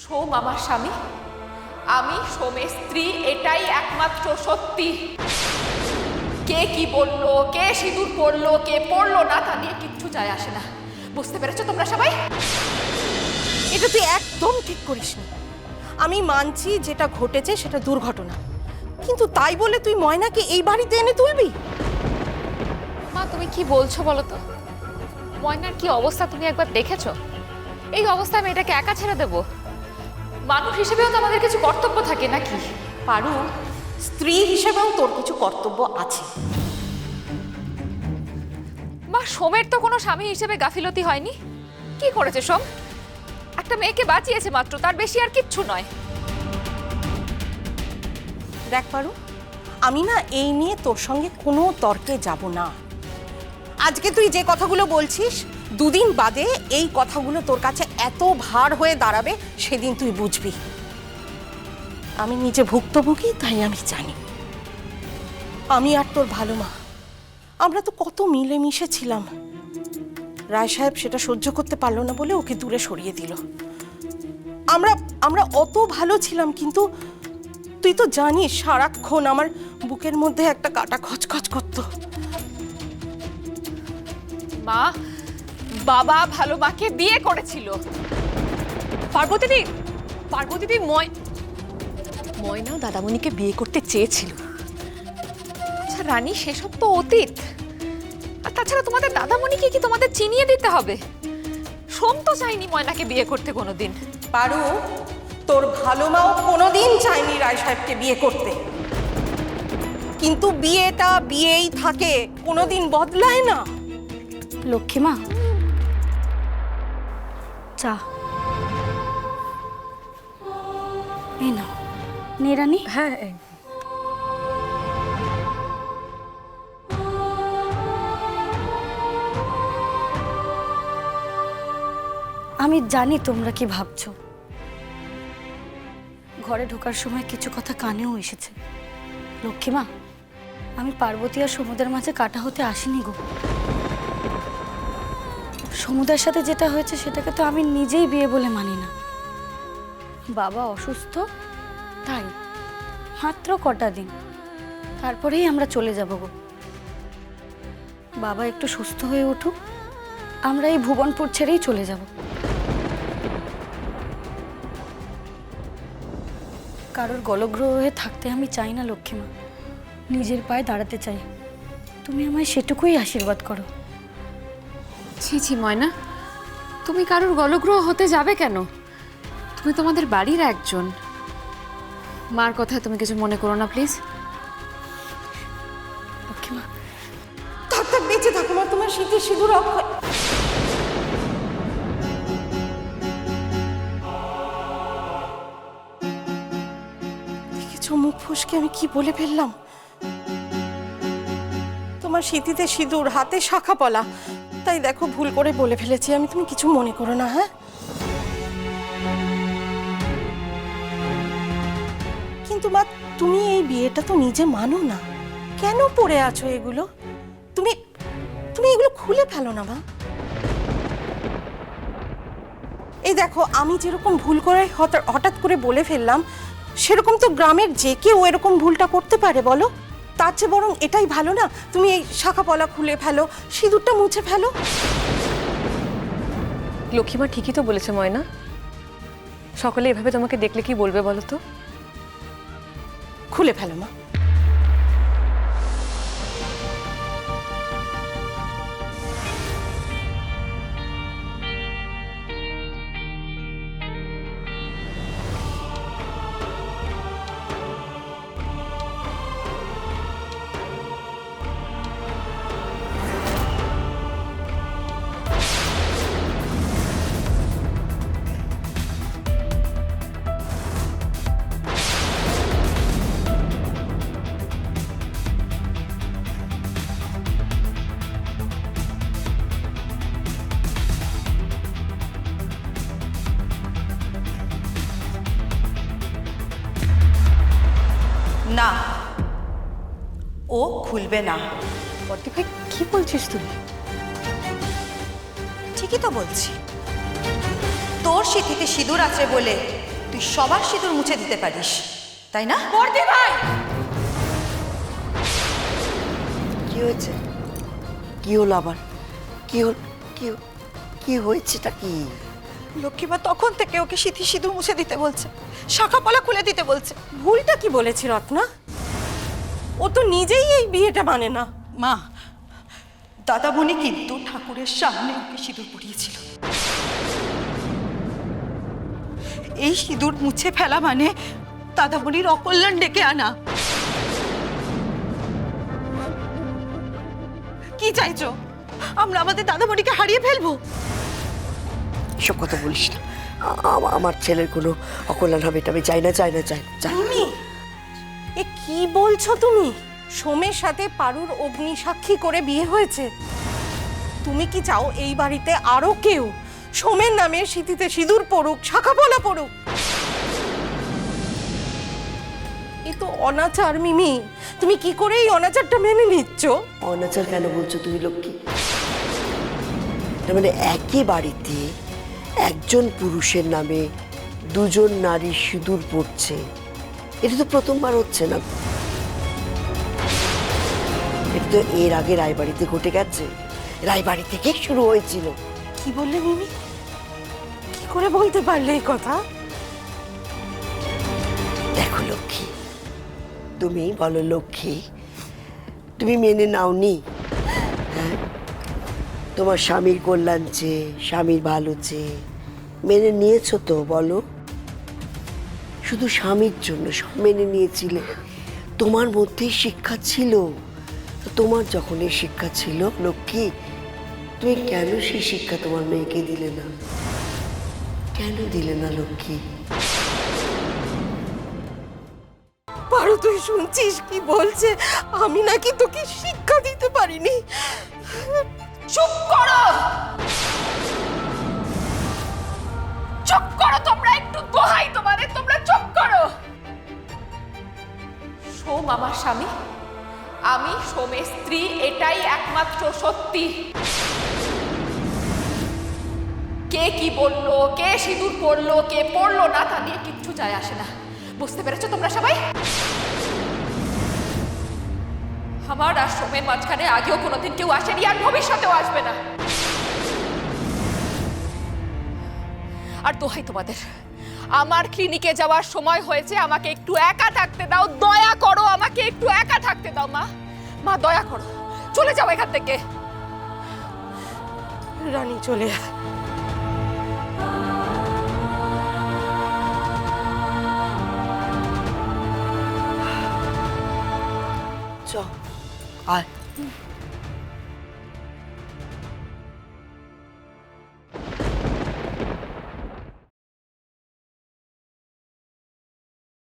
সোম আমার স্বামী, আমি সোমের স্ত্রী, এটাই একমাত্র সত্যি। কে কি বললো, কে সিঁদুর পরলো, কে পরলো না, তা নিয়ে কিচ্ছু যায় আসে না। বুঝতে পেরেছো তোমরা সবাই? এটা তুই একদম ঠিক করিসনি। আমি মানছি যেটা ঘটেছে সেটা দুর্ঘটনা, কিন্তু তাই বলে তুই ময়নাকে এই বাড়িতে এনে তুলবি? মা তুমি কি বলছো বলো তো? ময়নার কি অবস্থা তুমি একবার দেখেছো? এই অবস্থায় আমি এটাকে একা ছেড়ে দেবো? মানুষ হিসেবেও তো আমাদের কিছু কর্তব্য থাকে নাকি? পারু, স্ত্রী হিসেবেও তোর কিছু কর্তব্য আছে। মা সোমের তো কোনো স্বামী হিসেবে গাফিলতি হয়নি। কি করেছে সোম? একটা মেয়েকে বাঁচিয়েছে মাত্র, তার বেশি আর কিচ্ছু নয়। দেখ পারু, আমি না এই নিয়ে তোর সঙ্গে কোনো তর্কে যাব না। আজকে তুই যে কথাগুলো বলছিস, দুদিন বাদে এই কথাগুলো তোর কাছে এত ভার হয়ে দাঁড়াবে, সেদিন তুই বুঝবি। আমি নিজে ভুক্তভোগী, তাই আমি জানি। আমি আর তোর ভালো মা, আমরা তো কত মিলেমিশে ছিলাম। রায় সাহেব সেটা সহ্য করতে পারলো না বলে ওকে দূরে সরিয়ে দিল। আমরা অত ভালো ছিলাম, কিন্তু তুই তো জানিস সারাক্ষণ আমার বুকের মধ্যে একটা কাটা খচখচ করতো। মা, বাবা ভালো মাকে বিয়ে করেছিল। পার্বতীদি ময়না দাদামণিকে বিয়ে করতে চেয়েছিল। আচ্ছা রানী, সেসব তো অতীত। আর তাছাড়া তোমাদের দাদামণিকে কি তোমাদের চিনিয়ে দিতে হবে? সোম তো চাইনি ময়নাকে বিয়ে করতে কোনোদিন। পারু, তোর ভালো মাও কোনোদিন চায়নি রায় সাহেবকে বিয়ে করতে, কিন্তু বিয়েটা বিয়েই থাকে, কোনোদিন বদলায় না। লক্ষ্মীমা, চা এই নাও। নিরানি, হ্যাঁ, আমি জানি তোমরা কি ভাবছো। ঘরে ঢোকার সময় কিছু কথা কানেও এসেছে। লক্ষ্মীমা, আমি পার্বতী আর সমুদ্রের মাঝে কাটা হতে আসিনি গো। সমুদ্রের সাথে যেটা হয়েছে সেটাকে তো আমি নিজেই বিয়ে বলে মানি না। বাবা অসুস্থ, তাই মাত্র কটা দিন, তারপরেই আমরা চলে যাব গো। বাবা একটু সুস্থ হয়ে উঠুক, আমরা এই ভুবনপুর ছেড়েই চলে যাব। কারোর গলগ্রহ হয়ে থাকতে আমি চাই না লক্ষ্মীমা, নিজের পায়ে দাঁড়াতে চাই। তুমি আমায় সেটুকুই আশীর্বাদ করো। ছি ছি ময়না, তুমি কারোর গলগ্রহ হতে যাবে কেন? তুমি তোমাদের বাড়ির একজন। মার কথা তুমি কিছু মনে করো না প্লিজ। লক্ষ্মীমা, থাক থাক, বেঁচে থাকো মা, তোমার শীতের সিঁদুর অক্ষয়। কিছু মুখ ফুসকে আমি কি বলে ফেললাম? তোমার শীতিতে সিঁদুর, হাতে শাখা পলা, তাই দেখো ভুল করে বলে ফেলেছি আমি, তুমি কিছু মনে করো না। হ্যাঁ, কিন্তু মা, তুমি এই বিয়েটা তো নিজে মানো না, কেন পড়ে আছো এগুলো? তুমি তুমি এগুলো খুলে ফেলো না মা। এই দেখো, আমি যেরকম ভুল করে হঠাৎ করে বলে ফেললাম, সেরকম তো গ্রামের যে কেউ এরকম ভুলটা করতে পারে বলো। তার চেয়ে বরং এটাই ভালো না, তুমি এই শাখা পলা খুলে ফেলো, সিঁদুরটা মুছে ফেলো। লক্ষ্মীমা ঠিকই তো বলেছে ময়না। সকলে এভাবে তোমাকে দেখলে কি বলবে বলো তো? খুলে ফেলো মা। না, ও খুলবে না। বড়দি ভাই, কি বলছিস তুই? ঠিকই তো বলছি। তোর সিঁথিতে সিঁদুর আছে বলে তুই সবার সিঁদুর মুছে দিতে পারিস, তাই না? বর্দি ভাই, কি হয়েছে? কি হলো আবার? কি হল? কি হয়েছেটা কি? লক্ষ্মীমা তখন থেকে ওকে সিঁথি সিঁদুর মুছে দিতে বলছে, শাখা পলা খুলে দিতে বলছে। ভুলটা কি বলেছি রত্না? ও তো নিজেই এই বিয়েটা মানে না। মা, দাদামণি কিন্তু ঠাকুরের সামনে ওকে সিঁদুর পরিয়েছিল। এই সিঁদুর মুছে ফেলা মানে দাদামণির অকল্যাণ ডেকে আনা। কি চাইছো? আমরা আমাদের দাদামণিকে হারিয়ে ফেলবো? এসব কথা বলিস না। আমার ছেলের কোনো অকল্যাণ হবে এটা আমি চাই না। তুমি এ কি বলছো তুমি? সোমের সাথে পারুর অগ্নি সাক্ষী করে বিয়ে হয়েছে। তুমি কি চাও এই বাড়িতে আরো কেউ সোমের নামে সিঁথিতে সিঁদুর পড়ুক, শাখা পলা পড়ুক? এ তো অনাচার মিমি। তুমি কি করে এই অনাচারটা মেনে নিচ্ছ? অনাচার কেন বলছো তুমি লক্ষ্মী? তার মানে একই বাড়িতে একজন পুরুষের নামে দুজন নারী সিঁদুর পড়ছে, এটা তো প্রথমবার হচ্ছে না। এটা তো এর আগে রায়বাড়িতে ঘটে গেছে, রায়বাড়ি থেকে শুরু হয়েছিল। কি বললে মিমি? কি করে বলতে পারলে এই কথা? দেখো লক্ষ্মী, তুমি বলো লক্ষ্মী, তুমি মেনে নাওনি? হ্যাঁ, তোমার স্বামীর কল্যাণ চেয়ে, স্বামীর ভালো চেয়ে মেনে নিয়েছো তো? বলো, শুধু স্বামীর জন্য সব মেনে নিয়েছিলে। তোমার মধ্যে শিক্ষা ছিল। তো তোমার যখন এই শিক্ষা ছিল লক্ষ্মী, তুমি কেন সেই শিক্ষা তোমার মেয়েকে দিলে না? কেন দিলে না লক্ষ্মী? পারু, তুই শুনছিস কি বলছে? আমি নাকি তোকে শিক্ষা দিতে পারিনি? চুপ করো, চুপ করো তোমরা, একটু দোহাই তোমাদের, তোমরা চুপ করো। সোম আমার স্বামী, আমি সোমের স্ত্রী, এটাই একমাত্র সত্যি। কে কি বললো, কে সিঁদুর পড়লো, কে পড়লো না, তা নিয়ে কিচ্ছু যায় আসে না। বুঝতে পেরেছো তোমরা সবাই? আমার আর সোমের মাঝখানে আগেও কোনোদিন কেউ আসেনি, আর ভবিষ্যতেও আসবে না। আর দোহাই তোমাদের, আমার ক্লিনিকে যাওয়ার সময় হয়েছে, আমাকে একটু একা থাকতে দাও, দয়া করো, আমাকে একটু একা থাকতে দাও। মা দয়া করো, চলে যাও এখান থেকে। রানী চলে আয়। চ, আয়।